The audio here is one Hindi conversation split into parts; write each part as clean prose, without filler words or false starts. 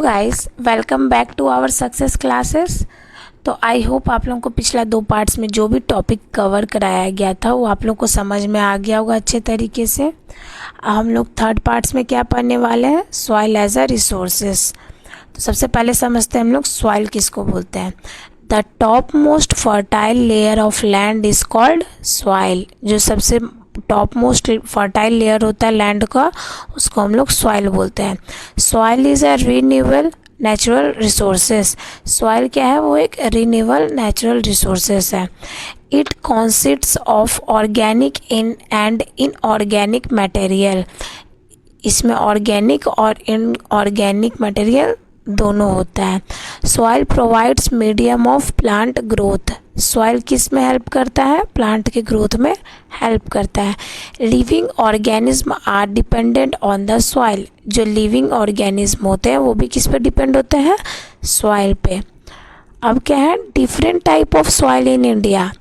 Guys, welcome back to our success classes. तो आई होप आप लोगों को पिछला 2 पार्ट्स में जो भी टॉपिक कवर कराया गया था वो आप लोग को समझ में आ गया होगा अच्छे तरीके से। हम लोग थर्ड पार्ट्स में क्या पढ़ने वाले हैं, सॉइल एज अ रिसोर्सेस। तो सबसे पहले समझते हैं हम लोग सॉइल किसको बोलते हैं। The top most fertile layer of land is called soil. जो सबसे टॉप मोस्ट फर्टाइल लेयर होता है लैंड का, उसको हम लोग सॉइल बोलते हैं। Soil is a renewable natural resources. Soil क्या है, वो एक रीन्यूएबल नेचुरल रिसोर्सेस है। It consists of organic in and inorganic material. इसमें ऑर्गेनिक और इनऑर्गेनिक मटेरियल दोनों होता है। Soil provides medium of plant growth. Soil किस में हेल्प करता है, प्लांट के ग्रोथ में हेल्प करता है। Living organism are dependent on the soil. जो लिविंग ऑर्गेनिज्म होते हैं वो भी किस पे डिपेंड होते हैं, सॉइल पे। अब क्या है, different type of soil in India.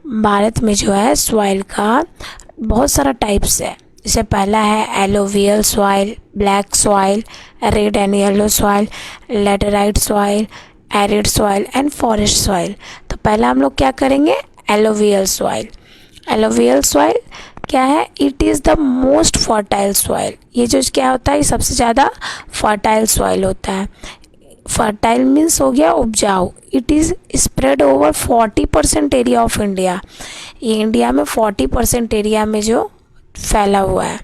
Bharat में जो है सॉइल का बहुत सारा टाइप्स है। जैसे पहला है alluvial soil, black soil, red and yellow soil, laterite soil, arid soil and forest soil. तो पहला हम लोग क्या करेंगे, एलोवियल सॉइल। एलोवियल सॉइल क्या है, it is the most fertile soil. ये जो क्या होता है, ये सबसे ज़्यादा फर्टाइल सॉइल होता है। फर्टाइल मीन्स हो गया उपजाऊ। It is spread over 40% area of India. ये इंडिया में 40% एरिया में जो फैला हुआ है।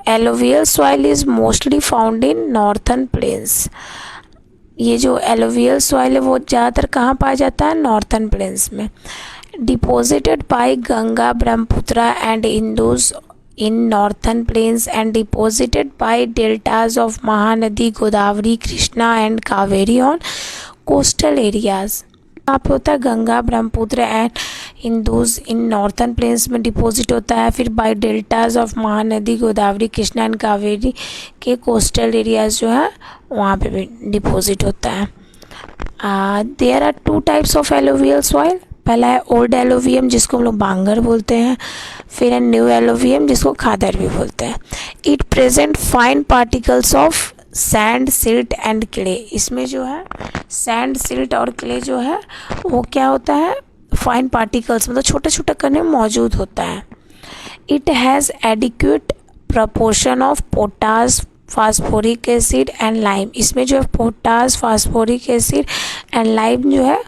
Alluvial soil is mostly found in northern plains. ये जो एलोवियल सॉइल है वो ज़्यादातर कहाँ पाया जाता है, नॉर्थर्न प्लेन्स में। Deposited by Ganga, Brahmaputra and Indus in northern plains and deposited by deltas of Mahanadi, Godavari, Krishna and Kaveri on coastal areas. यहाँ पे होता है Ganga, Brahmaputra and Indus in northern plains में डिपॉजिट होता है। फिर by deltas of Mahanadi, Godavari, Krishna and Kaveri के कोस्टल एरियाज जो है वहाँ पे भी डिपॉजिट होता है। There are 2 types of alluvial soil. पहला है ओल्ड एलोवियम जिसको हम लोग बांगर बोलते हैं। फिर है न्यू एलोवियम जिसको खादर भी बोलते हैं। It present fine particles of sand, silt and clay. इसमें जो है सैंड, सिल्ट और क्ले जो है वो क्या होता है, फाइन पार्टिकल्स मतलब छोटे छोटे कण मौजूद होता है। It has adequate proportion of potash, phosphoric acid and lime. इसमें जो है potash, phosphoric acid and lime जो है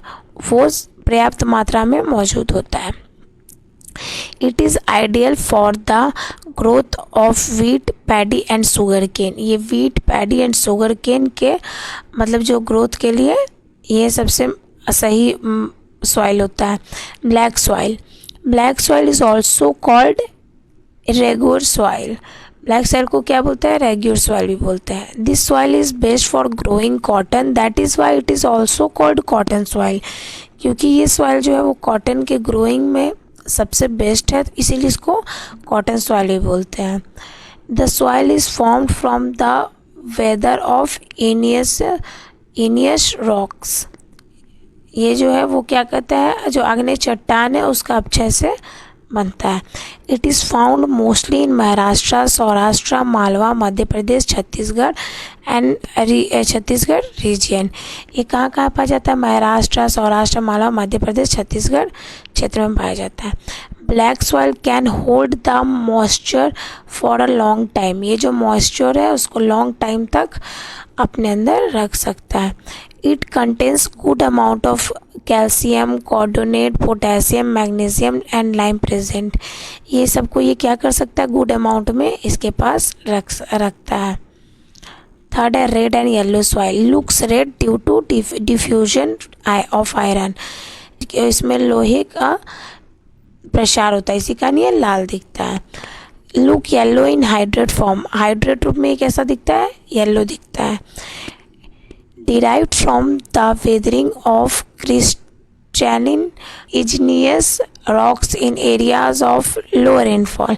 वो पर्याप्त मात्रा में मौजूद होता है। It is ideal for the growth of wheat, paddy and sugar cane. ये wheat, paddy and sugar cane के मतलब जो ग्रोथ के लिए ये सबसे सही सॉइल होता है। Black soil. Black soil is also called regular soil. Black soil को क्या बोलते हैं, रेगुलर सॉइल भी बोलते हैं। This soil is best for growing cotton, that is why it is also called cotton soil. क्योंकि ये सॉइल जो है वो कॉटन के ग्रोइंग में सबसे बेस्ट है, इसीलिए इसको कॉटन सॉइल ही बोलते हैं। The soil is formed from the weather of igneous rocks. ये जो है वो क्या कहता है, जो आग्नेय चट्टान है उसका अपक्षय से बनता है। It is found mostly in Maharashtra, Saurashtra, Malwa, Madhya Pradesh, Chhattisgarh and Chhattisgarh region. ये कहाँ कहाँ पाया जाता है, महाराष्ट्र, सौराष्ट्र, मालवा, मध्य प्रदेश, छत्तीसगढ़ क्षेत्र में पाया जाता है। Black soil can hold the moisture for a long time. ये जो मॉइस्चर है उसको लॉन्ग टाइम तक अपने अंदर रख सकता है। It contains good amount of calcium, carbonate, potassium, magnesium and lime present. ये सबको ये क्या कर सकता है, गुड अमाउंट में इसके पास रखता है। थर्ड है red and yellow soil. Looks red due to diffusion of iron. इसमें लोहे का प्रसार होता है, इसी कारण ये लाल दिखता है। Look yellow in hydrate form. Hydrate रूप में कैसा दिखता है, येलो दिखता है। derived from the weathering of crystalline igneous rocks in areas of low rainfall।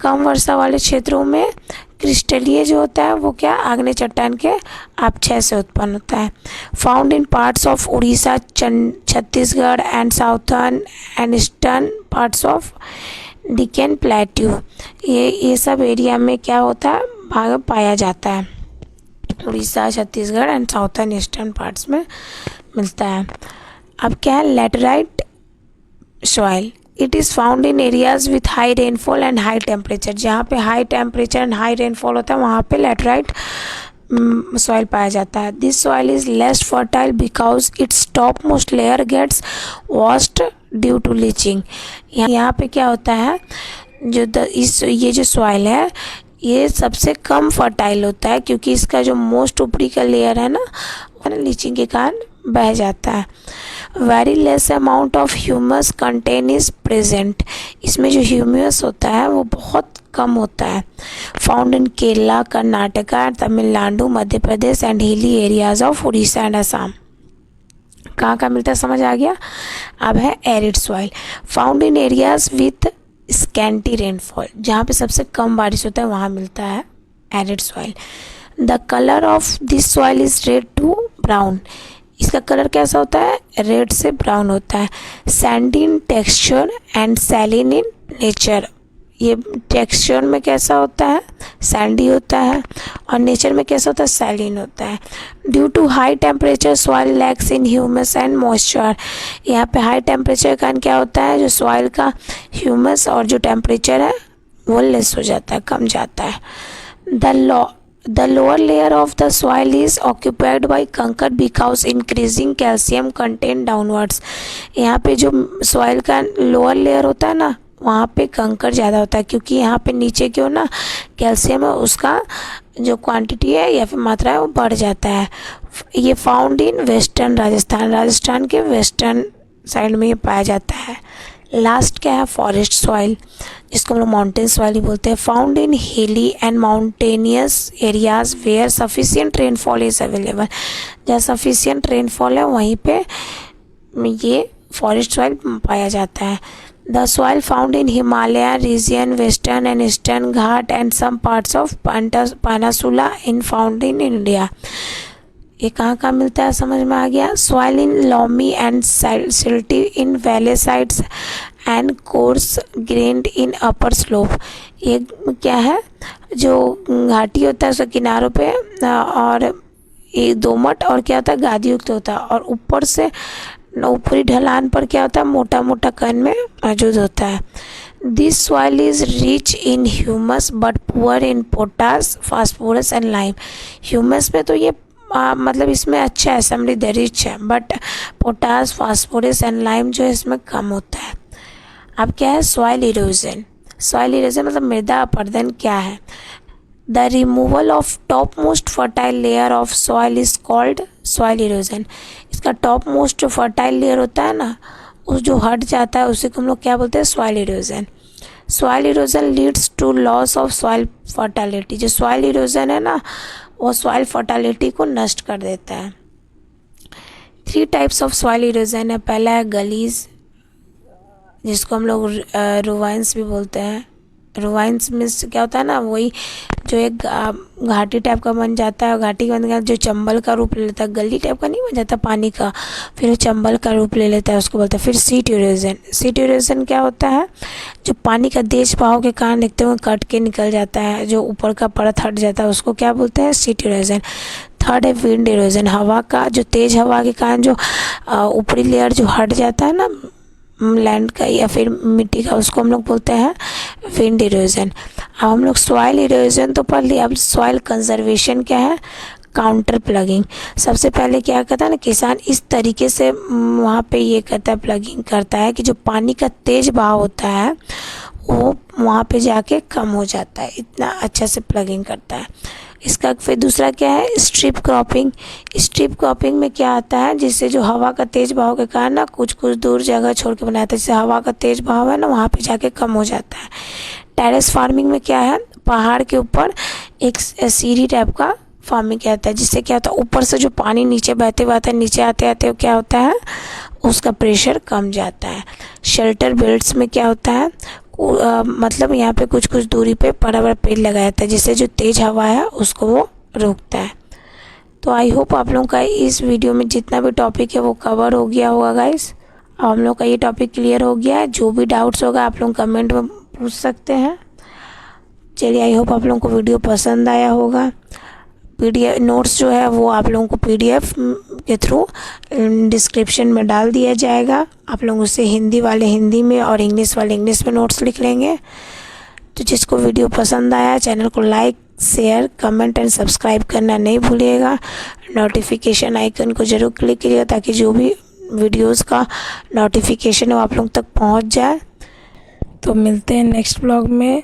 कम वर्षा वाले क्षेत्रों में क्रिस्टलीय जो होता है वो क्या, आग्नेय चट्टान के अपक्षय से उत्पन्न होता है। Found in parts of Orissa, Chhattisgarh and southern and eastern parts of deacon plateau, ये सब एरिया में क्या होता है, भाग पाया जाता है। Orissa, Chhattisgarh and southern eastern parts में मिलता है। अब क्या है, laterite soil, it is found in areas with high rainfall and high temperature. जहाँ पे high temperature and high rainfall होता है वहाँ पे लैटेराइट सॉइल पाया जाता है। This soil is less fertile because its top most layer gets washed due to leaching. यहाँ पे क्या होता है, ये जो सॉइल है ये सबसे कम फर्टाइल होता है क्योंकि इसका जो मोस्ट ऊपरी का लेयर है ना वो लीचिंग के कारण बह जाता है। Very less amount of humus contain is present, इसमें जो ह्यूमस होता है वो बहुत कम होता है। Found in Kerala, Karnataka, Tamil Nadu, Madhya Pradesh and hilly areas of Orissa and Assam. कहाँ का मिलता है समझ आ गया। अब है arid soil, found in areas with scanty rainfall, जहाँ पे सबसे कम बारिश होता है वहाँ मिलता है arid soil. The colour of this soil is red to brown, इसका कलर कैसा होता है, रेड से ब्राउन होता है। Sandy in texture and saline in nature, ये टेक्सचर में कैसा होता है, सैंडी होता है और नेचर में कैसा होता है, सैलिन होता है। Due to high temperature soil lacks in humus and moisture, यहाँ पे हाई टेम्परेचर के कारण क्या होता है, जो सॉइल का ह्यूमस और जो टेम्परेचर है वो लेस हो जाता है, कम जाता है। The lower layer of the soil is occupied by कंकर because increasing calcium content downwards, यहाँ पे जो सॉइल का लोअर लेयर होता है ना वहाँ पे कंकर ज़्यादा होता है क्योंकि यहाँ पे नीचे क्यों ना कैल्शियम है उसका जो क्वांटिटी है या फिर मात्रा है वो बढ़ जाता है। ये found in western Rajasthan, Rajasthan के वेस्टर्न साइड में ये पाया जाता है। लास्ट क्या है, फॉरेस्ट सॉइल, जिसको हम लोग माउंटेन सॉइल ही बोलते हैं। Found in hilly and mountainous areas where sufficient rainfall is available, जहाँ सफिशिएंट रेनफॉल है वहीं पे ये फॉरेस्ट सॉइल पाया जाता है। The soil found in Himalaya region, western and eastern Ghat and some parts of peninsula in found in India, ये कहाँ कहाँ मिलता है समझ में आ गया। Soil in loamy and silty in valley sides and coarse grained in upper slope, ये क्या है, जो घाटी होता है उसके किनारों पे और ये दोमट और क्या होता है गादयुक्त होता है और ऊपर से ऊपरी ढलान पर क्या होता है मोटा मोटा कण में मौजूद होता है। This soil is rich in humus but poor in potash, phosphorus and lime, humus में तो ये मतलब इसमें अच्छा है, समृद्ध रिच है, but potash, phosphorus and lime जो है इसमें कम होता है। अब क्या है, सॉइल इरोजन, सॉइल इरोजन मतलब मृदा अपरदन क्या है। The removal of top most fertile layer of soil is called soil erosion, इसका टॉप मोस्ट जो फर्टाइल लेयर होता है ना उस जो हट जाता है उसे हम लोग क्या बोलते हैं, soil erosion. Soil erosion leads to loss of soil fertility, जो सॉइल इरोजन है ना वो सॉइल फर्टिलिटी को नष्ट कर देता है। 3 टाइप्स ऑफ सॉइल इरोजन है। पहला है गलीज, जिसको हम लोग रुवाइंस भी बोलते हैं। रुवाइंस में क्या होता है ना, वही जो एक घाटी टाइप का बन जाता है, घाटी बन गया जो चंबल का रूप ले लेता है, गली टाइप का नहीं बन जाता पानी का, फिर वो चंबल का रूप ले लेता है, उसको बोलते हैं। फिर सीट इरोजन, सीट इरोजन क्या होता है, जो पानी का तेज बहाव के कारण देखते हुए कट के निकल जाता है, जो ऊपर का परत हट जाता है उसको क्या बोलते हैं, सीट इरोजन। थर्ड है विंड इरोजन, हवा का जो तेज हवा के कारण जो ऊपरी लेयर जो हट जाता है ना लैंड का या फिर मिट्टी का, उसको हम लोग बोलते हैं विंड इरोजन। अब हम लोग सॉइल इरोजन तो पढ़ लिया, अब सॉइल कंजर्वेशन क्या है, काउंटर प्लगिंग। सबसे पहले क्या करता है ना किसान, इस तरीके से वहाँ पे ये करता है, प्लगिंग करता है कि जो पानी का तेज बहाव होता है वो वहाँ पे जाके कम हो जाता है, इतना अच्छा से प्लगिंग करता है। इसका फिर दूसरा क्या है, स्ट्रिप क्रॉपिंग। स्ट्रिप क्रॉपिंग में क्या आता है, जिससे जो हवा का तेज बहाव के कारण ना कुछ दूर जगह छोड़ के बनाया था, जिससे हवा का तेज बहाव है ना वहाँ पे जाके कम हो जाता है। टेरेस फार्मिंग में क्या है, पहाड़ के ऊपर एक सीढ़ी टाइप का फार्मिंग क्या होता है, जिससे क्या होता है ऊपर से जो पानी नीचे बहते हुए नीचे आते आते क्या होता है उसका प्रेशर कम जाता है। शेल्टर बेल्ट्स में क्या होता है, मतलब यहाँ पे कुछ दूरी पे बड़ा बड़ा पेड़ लगाया जाता है, जिससे जो तेज हवा है उसको वो रोकता है। तो आई होप आप लोगों का इस वीडियो में जितना भी टॉपिक है वो कवर हो गया होगा गाइस। अब हम लोग का ये टॉपिक क्लियर हो गया है। जो भी डाउट्स होगा आप लोग कमेंट में पूछ सकते हैं। चलिए, आई होप आप लोगों को वीडियो पसंद आया होगा। PDF नोट्स जो है वो आप लोगों को PDF के थ्रू डिस्क्रिप्शन में डाल दिया जाएगा। आप लोग उससे हिंदी वाले हिंदी में और इंग्लिश वाले इंग्लिश में नोट्स लिख लेंगे। तो जिसको वीडियो पसंद आया, चैनल को like, share, comment and subscribe करना नहीं भूलिएगा। नोटिफिकेशन आइकन को ज़रूर क्लिक कीजिएगा ताकि जो भी वीडियोस का नोटिफिकेशन है वो आप लोग तक पहुंच जाए। तो मिलते हैं नेक्स्ट ब्लॉग में।